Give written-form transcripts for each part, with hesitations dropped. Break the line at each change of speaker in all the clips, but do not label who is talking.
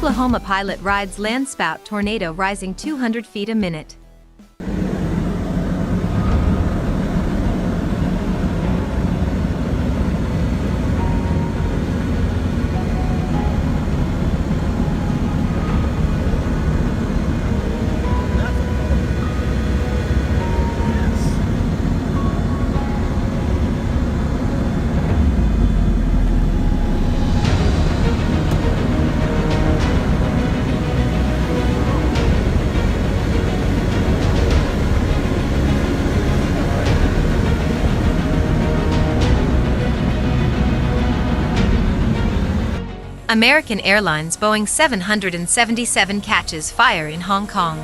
Oklahoma pilot rides Landspout tornado rising 200 feet a minute. American Airlines Boeing 777 catches fire in Hong Kong.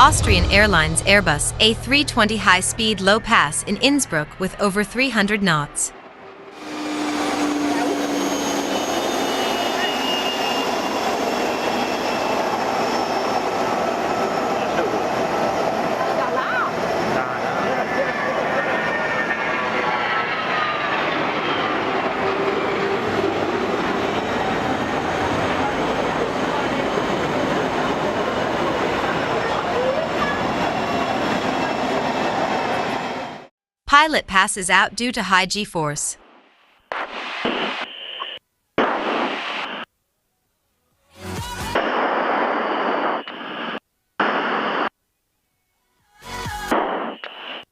Austrian Airlines Airbus A320 high-speed low-pass in Innsbruck with over 300 knots. Pilot passes out due to high G-force.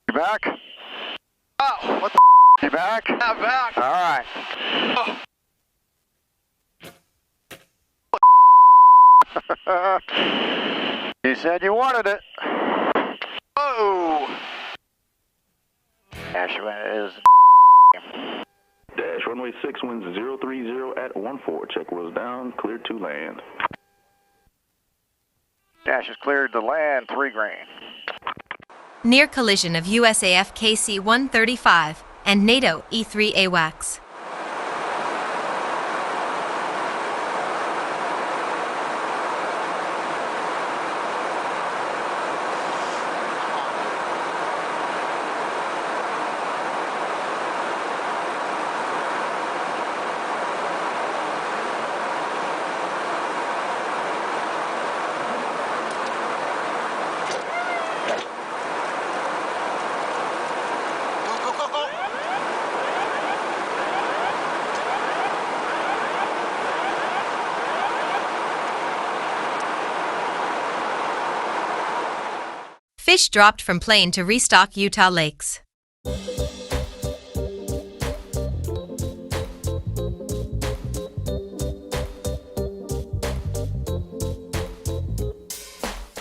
You back?
Oh, what the
You back?
I'm back.
All right.
Oh.
You said you wanted it.
Oh.
Ashwin is
Dash runway 6 winds 030 at 14. Check was down, cleared to land.
Dash is cleared to land, 3 green.
Near collision of USAF KC-135 and NATO E3 AWACS. Fish dropped from plane to restock Utah lakes.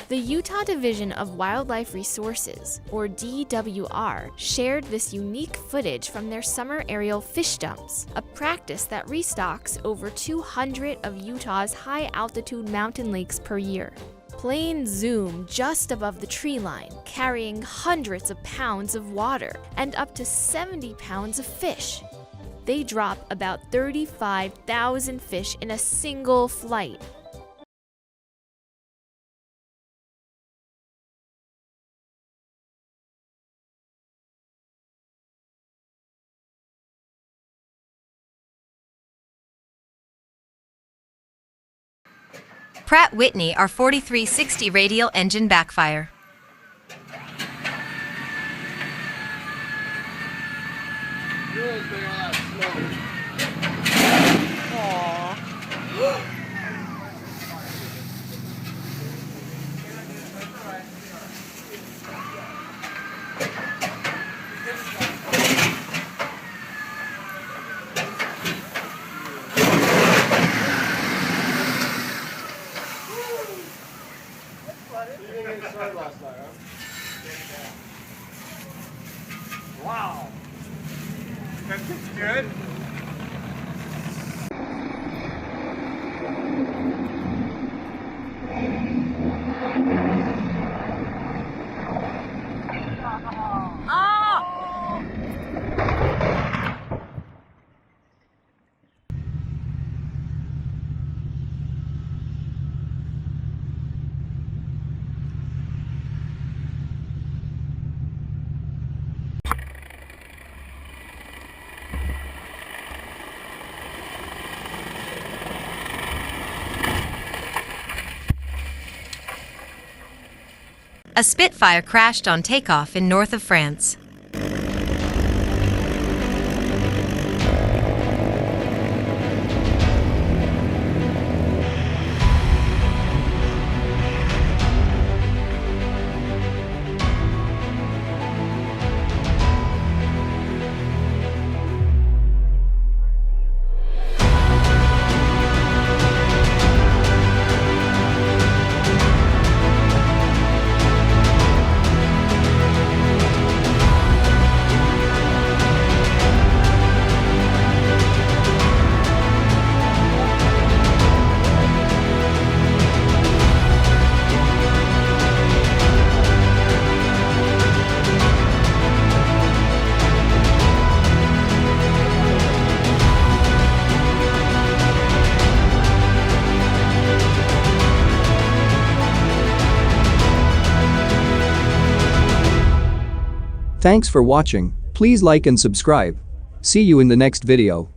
The Utah Division of Wildlife Resources, or DWR, shared this unique footage from their summer aerial fish dumps, a practice that restocks over 200 of Utah's high-altitude mountain lakes per year. Planes zoom just above the tree line, carrying hundreds of pounds of water and up to 70 pounds of fish. They drop about 35,000 fish in a single flight.
Pratt Whitney R4360 radial engine backfire.
Wow. That looks good.
A Spitfire crashed on takeoff in north of France.
Thanks for watching. Please like and subscribe. See you in the next video.